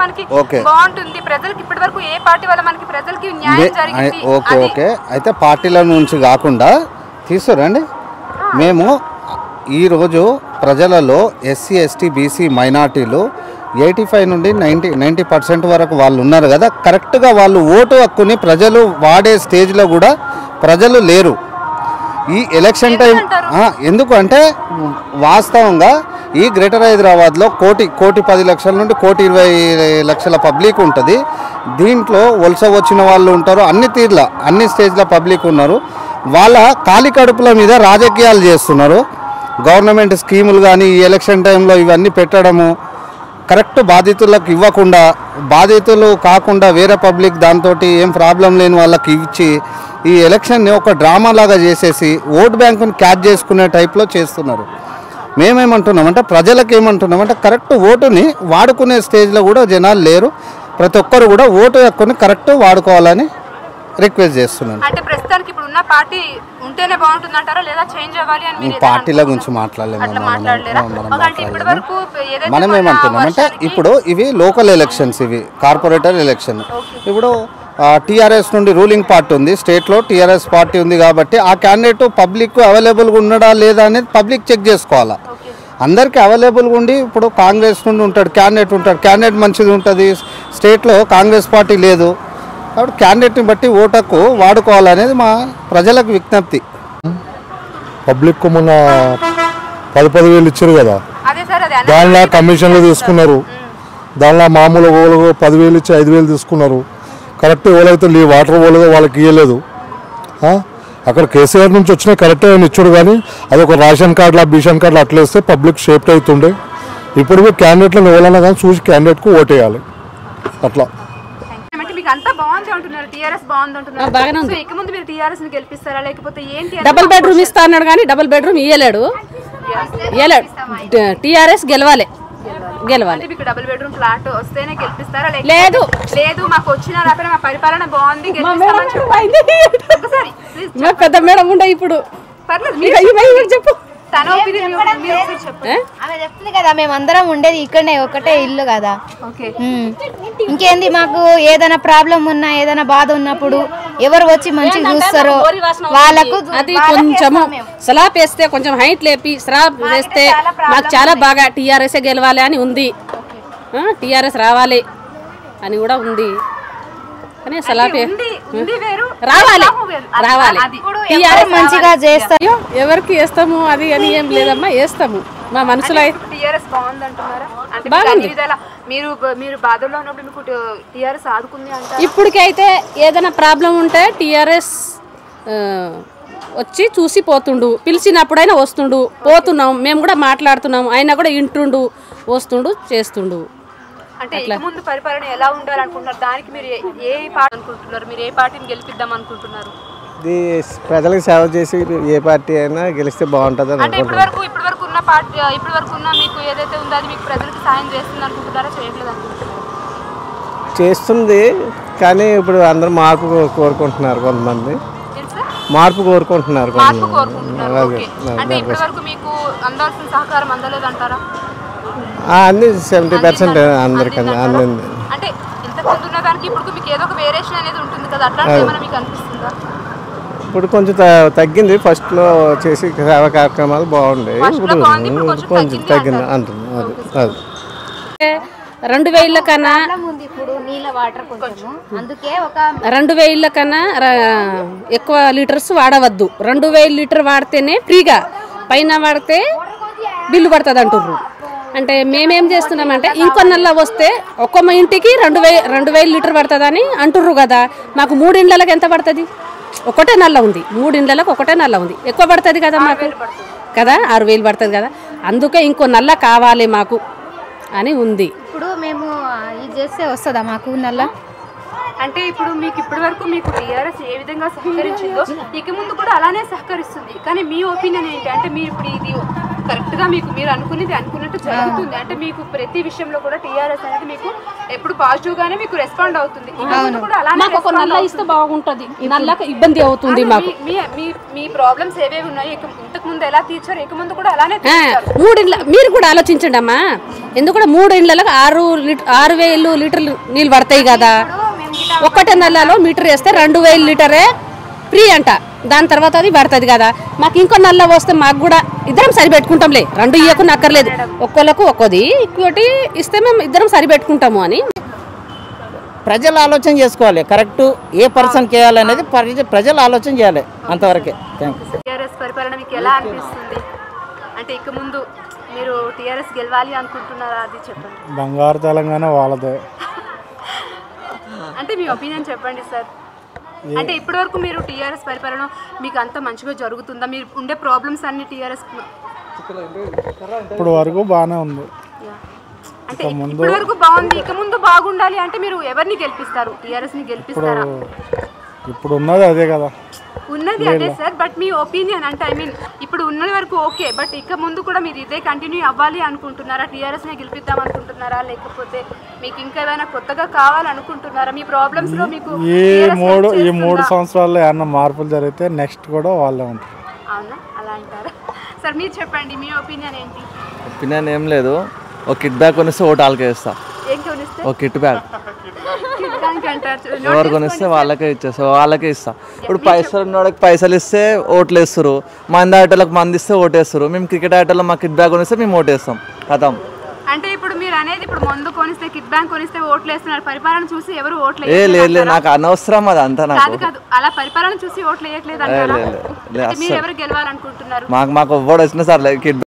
మనకి బాగుంటుంది ప్రజలకు ఇప్పటివరకు ఏ పార్టీ వల్ల మనకి ప్రజలకి న్యాయం జరిగింది ఓకే ఓకే అయితే పార్టీల నుంచి కాకుండా తీసుకురండి మేము ఈ రోజు ప్రజలలో ఎస్సీ ఎస్టీ బీసీ మైనారిటీలు 85 నుండి 90% వరకు వాళ్ళు ఉన్నారు కదా కరెక్ట్గా వాళ్ళు ఓటు హక్కుని ప్రజలు వాడే స్టేజ్లో కూడా ప్రజలు లేరు ఈ ఎలక్షన్ టైం ఎందుకు అంటే వాస్తవంగా ఈ గ్రేటర్ హైదరాబాద్లో కోటి 10 లక్షల నుండి 1,20,00,000 పబ్లిక్ ఉంటుంది దీంట్లో వలస వచ్చిన వాళ్ళు ఉంటారు అన్ని స్టేజ్ల పబ్లిక్ ఉన్నారు వాళ్ళ ఖాళీ కడుపుల మీద రాజకీయాలు చేస్తున్నారు గవర్నమెంట్ స్కీములు కానీ ఈ ఎలక్షన్ టైంలో ఇవన్నీ పెట్టడము కరెక్ట్ బాధితులకు ఇవ్వకుండా బాధితులు కాకుండా వేరే పబ్లిక్ దాంతో ఏం ప్రాబ్లం లేని వాళ్ళకి ఇచ్చి ఈ ఎలక్షన్ని ఒక డ్రామా లాగా చేసేసి ఓట్ బ్యాంకుని క్యాచ్ చేసుకునే టైప్లో చేస్తున్నారు మేమేమంటున్నామంటే ప్రజలకు ఏమంటున్నామంటే కరెక్ట్ ఓటుని వాడుకునే స్టేజ్లో కూడా జనాలు లేరు ప్రతి ఒక్కరు కూడా ఓటు హక్కుని కరెక్ట్ వాడుకోవాలని రిక్వెస్ట్ చేస్తున్నాను అంటే ప్రస్తుతానికి ఇప్పుడు ఉన్న పార్టీ ఉంటేనే బాగుంటుంది అంటారా లేదా చేంజ్ అవ్వాలి అని మీరు పార్టీల గురించి మాట్లాడలేము మనం ఏమంటున్నామంటే ఇప్పుడు ఇవి లోకల్ ఎలక్షన్స్ ఇవి కార్పొరేటర్ ఎలక్షన్ ఇప్పుడు టీఆర్ఎస్ నుండి రూలింగ్ పార్టీ ఉంది స్టేట్లో టీఆర్ఎస్ పార్టీ ఉంది కాబట్టి ఆ క్యాండిడేట్ పబ్లిక్ అవైలబుల్గా ఉన్నాడా లేదా అనేది పబ్లిక్ చెక్ చేసుకోవాలా అందరికీ అవైలబుల్గా ఉండి ఇప్పుడు కాంగ్రెస్ నుండి ఉంటాడు క్యాండిడేట్ మంచిది ఉంటుంది స్టేట్లో కాంగ్రెస్ పార్టీ లేదు కాబట్టి క్యాండిడేట్ని బట్టి ఓటకు వాడుకోవాలనేది మా ప్రజలకు విజ్ఞప్తి పబ్లిక్ మొన్న 10,000 ఇచ్చారు కదా దానిలో కమిషన్లు తీసుకున్నారు దానిలో మామూలు ఓళ్ళు 10,000 ఇచ్చి 5,000 తీసుకున్నారు కరెక్ట్ ఎవరైతే వాటర్ పోలేదో వాళ్ళకి ఇవ్వలేదు అక్కడ కేసీఆర్ నుంచి వచ్చినా కరెక్టే అని ఇచ్చాడు కానీ అది ఒక రేషన్ కార్డులా బీషన్ కార్డులు అట్లా వేస్తే పబ్లిక్ షేప్ట్ అవుతుండే ఇప్పుడు క్యాండిడేట్లను ఎవరైనా కానీ చూసి క్యాండిడేట్కు ఓటేయాలి అట్లా డబుల్ బెడ్రూమ్ ఇస్తా అన్నాడు కానీ డబుల్ బెడ్రూమ్ ఇయ్యలేడు టీఆర్ఎస్ గెలవాలి డబుల్ బెడ్రూమ్ ఫ్లాట్ వస్తేనే గెలిపిస్తారా లేదు లేదు మాకు వచ్చిన మా పరిపాలన బాగుంది పెద్ద మేడం ఉండే ఇప్పుడు చెప్పు ఆమె చెప్తుంది కదా మేమందరం ఉండేది ఇక్కడనే ఒకటే ఇల్లు కదా ఇంకేంది మాకు ఏదైనా ప్రాబ్లం ఉన్నా ఏదైనా బాధ ఉన్నప్పుడు ఎవరు వచ్చి మంచిగా చూస్తారో వాళ్ళకు అది కొంచెము స్లాబ్ వేస్తే కొంచెం హైట్ లేపి స్లాబ్ వేస్తే మాకు చాలా బాగా టీఆర్ఎస్ గెలవాలి అని ఉంది టీఆర్ఎస్ రావాలి అని కూడా ఉంది కానీ స్లాబ్ రావాలి మంచిగా చేస్తారు ఎవరికి వేస్తాము అది అని ఏం లేదమ్మా వేస్తాము మా మనసులో బాగుంది మీరు బాధల్లో ఉన్నప్పుడు మీకు టీఆర్ఎస్ ఆదుకుంది అంటే ఇప్పటికైతే ఏదైనా ప్రాబ్లం ఉంటే టీఆర్ఎస్ వచ్చి చూసి పోతుండు పిలిచినప్పుడైనా వస్తుండు పోతున్నాం మేము కూడా మాట్లాడుతున్నాం ఆయన కూడా ఇంటుండు వస్తుండు చేస్తుండు అంటే ముందు పరిపాలన ఎలా ఉండాలనుకుంటున్నారు దానికి మీరు ఏ పార్టీ అనుకుంటున్నారు మీరు ఏ పార్టీని గెలిపిద్దాం అనుకుంటున్నారు ప్రజలకు సేవ చేసి ఏ పార్టీ అయినా గెలిస్తే బాగుంటుంది అంటే ఇప్పటివరకు ఉన్న పార్టీ ఇప్పటివరకు ఉన్న మీకు ఏదైతే ఉందో అది మీకు ప్రజలకు సాయం చేస్తుంది అనుకుంటున్నారా చేయట్లేదు అనుకుంటున్నారా చేస్తుంది కానీ ఇప్పుడు అందరూ మార్పు కోరుకుంటున్నారు కొంతమంది మార్పు కోరుకుంటున్నారు అంటే ఇప్పటివరకు మీకు అందాల్సిన సహకారం అందలేదు అంటారా అన్ని 70% అందరికన్నా అందింది అంటే ఇంతకుముందు ఉన్న దానికి ఇప్పుడు మీకు ఏదో ఒక వేరియేషన్ అనేది ఉంటుంది కదా అట్లాంటి ఏమైనా మీకు అనిపిస్తుందా ఇప్పుడు కొంచెం తగ్గింది ఫస్ట్లో చేసి సేవా కార్యక్రమాలు బాగుండే ఇప్పుడు కొంచెం తగ్గింది అంటుంది అది 2,000 కన్నా 2,000 కన్నా ఎక్కువ లీటర్స్ వాడవద్దు 2,000 లీటర్ వాడితేనే ఫ్రీగా పైన వాడితే బిల్లు పడుతుంది అంటుర్రు అంటే మేమేం చేస్తున్నామంటే ఇంకో నెల వస్తే ఒక్కొక్క ఇంటికి 2,000 లీటర్ పడుతుందని అంటుర్రు కదా మాకు 3 ఇండ్లకు ఎంత పడుతుంది ఒకటే నల్ల ఉంది 3 ఇండ్లకు ఒకటే నల్ల ఉంది ఎక్కువ పడుతుంది కదా మాకు కదా 6,000 పడుతుంది కదా అందుకే ఇంకో నల్ల కావాలి మాకు అని ఉంది ఇప్పుడు మేము ఇది చేస్తే వస్తుందా మాకు నల్ల అంటే ఇప్పుడు మీకు ఇప్పటివరకు మీకు టీఆర్ఎస్ ఏ విధంగా సహకరించిందో ఇక ముందు కూడా అలానే సహకరిస్తుంది కానీ మీ ఒపీనియన్ ఏంటి అంటే మీరు ఇప్పుడు ఇది కరెక్ట్ గా మీరు అనుకునేది అనుకున్నట్టు జరుగుతుంది అంటే మీకు ప్రతి విషయంలో కూడా టీఆర్ఎస్ అనేది మీకు ఎప్పుడు పాజిటివ్ గానే మీకు రెస్పాండ్ అవుతుంది కూడా అలానే ఒక నల్ల ఇస్తే బాగుంటది నల్లకి ఇబ్బంది అవుతుంది మాకు మీ ప్రాబ్లమ్స్ ఏవేవి ఉన్నాయి ఇంతకు ముందు ఎలా తీర్చారు ఇక ముందు కూడా అలానే 3 ఇండ్ల మీరు కూడా ఆలోచించండి అమ్మా ఎందుకంటే 3 ఇండ్లకు 6,000 లీటర్లు నీళ్ళు పడతాయి కదా ఒక్కటే నల్లలో మీటర్ వేస్తే 2,000 లీటరే ఫ్రీ అంట దాని తర్వాత అది పడుతుంది కదా మాకు ఇంకో నల్ల వస్తే మాకు కూడా ఇద్దరం సరిపెట్టుకుంటాంలే 2 ఇవ్వకుండా అక్కర్లేదు ఒక్కొక్కరికి ఒక్కోది ఇంకోటి ఇస్తే మేము ఇద్దరం సరిపెట్టుకుంటాము అని ప్రజలు ఆలోచన చేసుకోవాలి కరెక్ట్ ఏ పర్సన్కి వేయాలనేది ప్రజలు ఆలోచన చేయాలి అంతవరకే. టీఆర్ఎస్ పరిపాలన మీకు ఎలా అనిపిస్తుంది అంటే ఇక ముందు మీరు టీఆర్ఎస్ గెలవాలి అనుకుంటున్నారా అది చెప్పండి. బంగారు తెలంగాణ వాళ్ళదే అంటే మీ ఒపీనియన్ చెప్పండి సార్. అంటే ఇప్పటి వరకు మీరు టీఆర్ఎస్ పరిపాలన మీకు అంత మంచిగా జరుగుతుందా మీరు ఉండే ప్రాబ్లమ్స్ అన్ని టీఆర్ఎస్ ఇప్పుడు వరకు బాగానే ఉంది అంటే ఇప్పటి వరకు బాగుంది ఇక ముందు బాగుండాలి అంటే మీరు ఎవరిని గెలిపిస్తారు టీఆర్ఎస్ ని గెలిపిస్తారా ఇప్పుడు ఉన్నది అదే కదా ఉన్నది అదే సార్ బట్ మీ ఒపీనియన్ అంటే ఐ మీన్ ఇప్పుడు ఉన్న వరకు ఓకే బట్ ఇక ముందు కూడా మీరు ఇదే కంటిన్యూ అవ్వాలి అనుకుంటున్నారా టీఆర్ఎస్ ని గెలిపిద్దాం అనుకుంటున్నారా లేకపోతే మీకు ఇంకా ఏదైనా కొత్తగా కావాలనుకుంటున్నారా మీ ప్రాబ్లమ్స్ లో మీకు ఈ 3 సంవత్సరాల్లో ఏమన్నా మార్పులు జరిగితే నెక్స్ట్ కూడా వాళ్ళే ఉంటారు. అవునా అలా అంటారా సార్ మీరు చెప్పండి మీ ఒపీనియన్ ఏంటి? ఒపీనియన్ ఏం లేదు ఒక కిట్ బ్యాగ్ కొనిస్తే ఓటు వాళ్ళకే ఇస్తా ఒక కిట్ బ్యాగ్ ఎవరు కొనిస్తే వాళ్ళకే ఇచ్చేస్తా వాళ్ళకే ఇస్తా. ఇప్పుడు పైసలు ఉన్నోడికి పైసలు ఇస్తే ఓట్లు వేస్తారు మంది ఆటోలకు మంది ఇస్తే ఓటేస్తారు మేము క్రికెట్ ఆటోలో మా కిట్ బ్యాగ్ కొనిస్తే మేము ఓటేస్తాం కథం. అంటే ఇప్పుడు మీరు అనేది ఇప్పుడు మందు కొనిస్తే కిట్ బ్యాంక్ కొనిస్తే ఓట్లు వేస్తున్నారు పరిపాలన చూసి ఎవరు ఓట్లు లేదు నాకు అనవసరం అది అంతా నాకు కాదు అలా పరిపాలన చూసి ఓట్లు వేయట్లేదు అంటారా మీరు ఎవరు గెలవాలనుకుంటున్నారు? మాకు ఓటు వచ్చినా సార్ కిట్